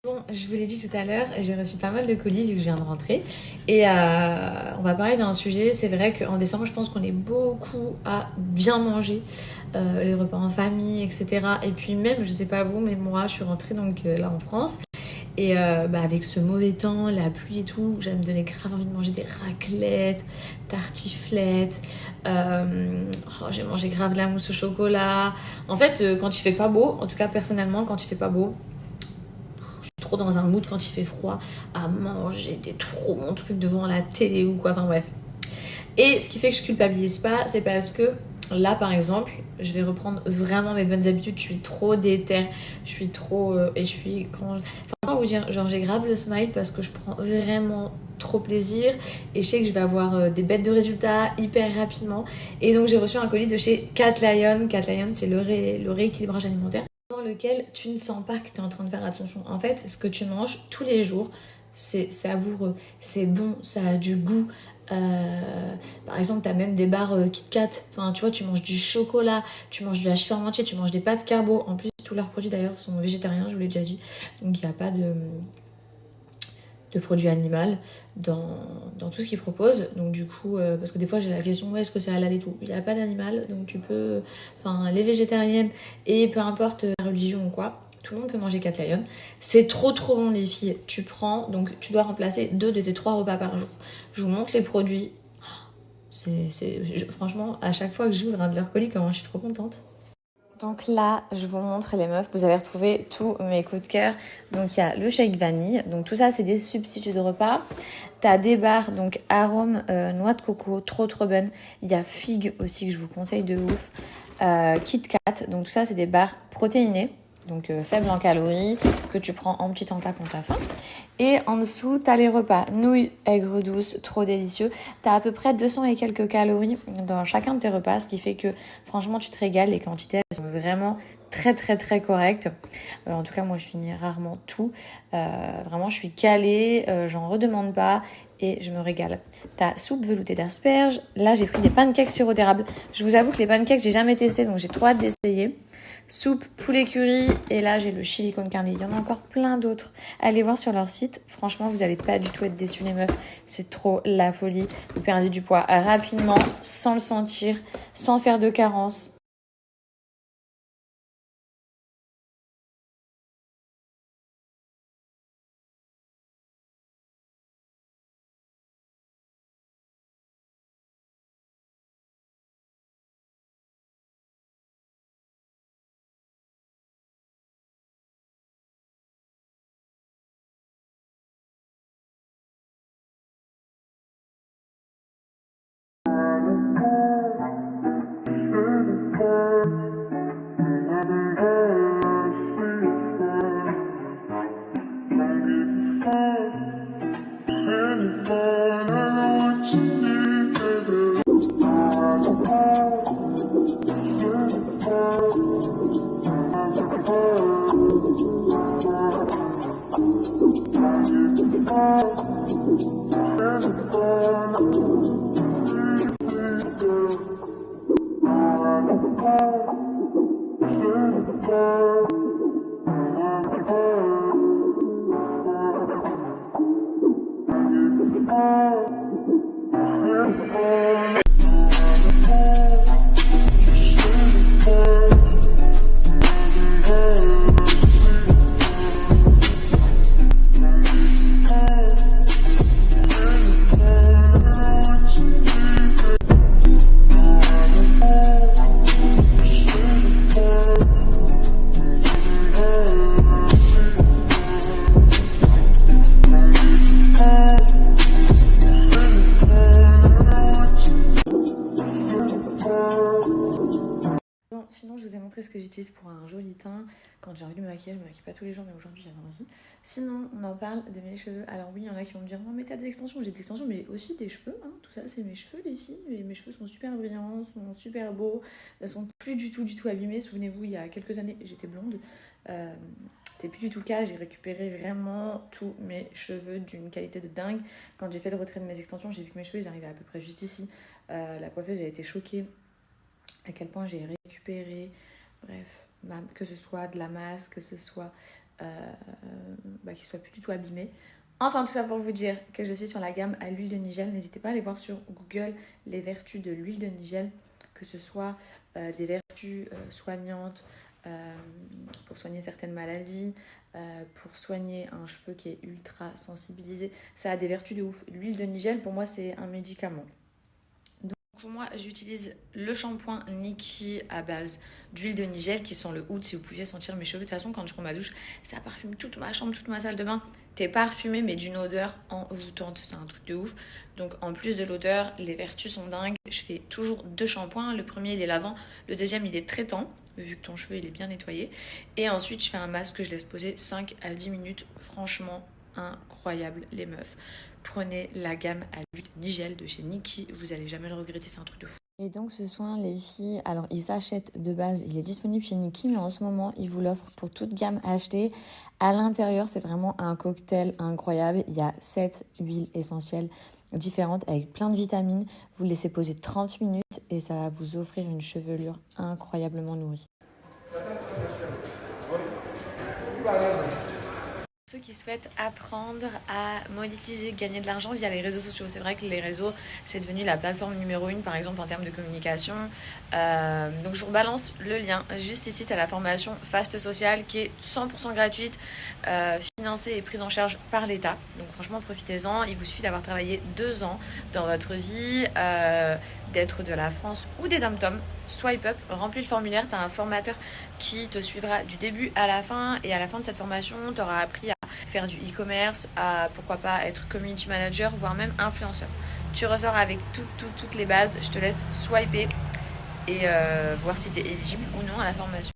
Bon, je vous l'ai dit tout à l'heure, j'ai reçu pas mal de colis vu que je viens de rentrer. Et on va parler d'un sujet. C'est vrai qu'en décembre, je pense qu'on est beaucoup à bien manger, les repas en famille, etc. Et puis même, je sais pas vous, mais moi, je suis rentrée donc là en France. Et avec ce mauvais temps, la pluie et tout, ça me donnait grave envie de manger des raclettes, tartiflettes. J'ai mangé grave de la mousse au chocolat. En fait, quand il fait pas beau, en tout cas personnellement, quand il fait pas beau, trop dans un mood quand il fait froid à manger des trop bons trucs devant la télé ou quoi, enfin bref. Et ce qui fait que je culpabilise pas, c'est parce que là par exemple, je vais reprendre vraiment mes bonnes habitudes. Je suis trop déter, je suis trop et je suis quand enfin vous dire, genre j'ai grave le smile parce que je prends vraiment trop plaisir et je sais que je vais avoir des bêtes de résultats hyper rapidement. Et donc j'ai reçu un colis de chez Cat Lion. Cat Lion, c'est le rééquilibrage alimentaire dans lequel tu ne sens pas que tu es en train de faire attention. En fait, ce que tu manges tous les jours, c'est savoureux, c'est bon, ça a du goût. Par exemple, tu as même des barres Kit Kat. Enfin, tu vois, tu manges du chocolat, tu manges de la chipie entier, tu manges des pâtes carbo. En plus, tous leurs produits d'ailleurs sont végétariens, je vous l'ai déjà dit. Donc, il n'y a pas de produits animaux dans tout ce qu'ils proposent. Donc du coup, parce que des fois j'ai la question, ouais, est-ce que c'est halal et tout. Il n'y a pas d'animal, donc tu peux... Enfin, les végétariennes, et peu importe la religion ou quoi, tout le monde peut manger 4 lions. C'est trop trop bon les filles. Tu prends, donc tu dois remplacer 2 de tes 3 repas par jour. Je vous montre les produits. Franchement, à chaque fois que j'ouvre un de leurs colis, comment je suis trop contente. Donc là, je vous montre les meufs, vous allez retrouver tous mes coups de cœur. Donc il y a le shake vanille, donc tout ça c'est des substituts de repas. T'as des barres, donc arôme noix de coco, trop trop bonne. Il y a figue aussi que je vous conseille de ouf. Kit Kat, donc tout ça c'est des barres protéinées, donc faibles en calories, que tu prends en petit encas quand t'as faim. Et en dessous, t'as les repas nouilles aigres douces, trop délicieux. T'as à peu près 200 et quelques calories dans chacun de tes repas, ce qui fait que franchement tu te régales. Les quantités elles sont vraiment très très très correctes. En tout cas moi je finis rarement tout. Vraiment je suis calée, j'en redemande pas et je me régale. T'as soupe veloutée d'asperges. Là j'ai pris des pancakes sirop d'érable. Je vous avoue que les pancakes j'ai jamais testé, donc j'ai trop hâte d'essayer. Soupe poulet curry, et là j'ai le chili con carne. Il y en a encore plein d'autres. Allez voir sur leur site. Franchement, vous allez pas du tout être déçus les meufs. C'est trop la folie. Vous perdez du poids rapidement, sans le sentir, sans faire de carence. Bon, sinon, je vous ai montré ce que j'utilise pour un joli teint. Quand j'ai envie de me maquiller, je me maquille pas tous les jours, mais aujourd'hui j'avais envie. Sinon, on en parle de mes cheveux. Alors oui, il y en a qui vont me dire, non mais t'as des extensions. J'ai des extensions, mais aussi des cheveux. Hein. Tout ça, c'est mes cheveux, les filles. Et mes cheveux sont super brillants, sont super beaux. Ils sont plus du tout abîmés. Souvenez-vous, il y a quelques années, j'étais blonde. Euh, C'était plus du tout le cas. J'ai récupéré vraiment tous mes cheveux d'une qualité de dingue. Quand j'ai fait le retrait de mes extensions, j'ai vu que mes cheveux, ils arrivaient à peu près juste ici. La coiffeuse, j'ai été choquée à quel point j'ai récupéré, bref, que ce soit de la masse, que ce soit qu'il soit plus du tout abîmé. Enfin, tout ça pour vous dire que je suis sur la gamme à l'huile de nigel. N'hésitez pas à aller voir sur Google les vertus de l'huile de nigel, que ce soit des vertus soignantes pour soigner certaines maladies, pour soigner un cheveu qui est ultra sensibilisé. Ça a des vertus de ouf. L'huile de nigel, pour moi, c'est un médicament. Pour moi, j'utilise le shampoing Nikki à base d'huile de nigel qui sent le oud. Si vous pouviez sentir mes cheveux, de toute façon, quand je prends ma douche, ça parfume toute ma chambre, toute ma salle de bain. T'es parfumé, mais d'une odeur envoûtante. C'est un truc de ouf. Donc, en plus de l'odeur, les vertus sont dingues. Je fais toujours 2 shampoings. Le premier, il est lavant. Le deuxième, il est traitant, vu que ton cheveu, il est bien nettoyé. Et ensuite, je fais un masque que je laisse poser 5 à 10 minutes. Franchement, incroyable, les meufs. Prenez la gamme à l'huile de nigel de chez Nikki, vous allez jamais le regretter, c'est un truc de fou. Et donc ce soin, les filles, alors il s'achète de base, il est disponible chez Nikki, mais en ce moment, ils vous l'offrent pour toute gamme achetée. À l'intérieur, c'est vraiment un cocktail incroyable. Il y a 7 huiles essentielles différentes avec plein de vitamines. Vous le laissez poser 30 minutes et ça va vous offrir une chevelure incroyablement nourrie. Ceux qui souhaitent apprendre à monétiser, gagner de l'argent via les réseaux sociaux. C'est vrai que les réseaux, c'est devenu la plateforme numéro 1, par exemple, en termes de communication. Donc, je vous rebalance le lien. Juste ici, c'est la formation Fast Social qui est 100% gratuite, financée et prise en charge par l'État. Donc, franchement, profitez-en. Il vous suffit d'avoir travaillé 2 ans dans votre vie, d'être de la France ou des dom-toms. Swipe up, remplis le formulaire, tu as un formateur qui te suivra du début à la fin, et à la fin de cette formation, tu auras appris à faire du e-commerce, à pourquoi pas être community manager, voire même influenceur. Tu ressors avec toutes les bases. Je te laisse swiper et voir si tu es éligible ou non à la formation.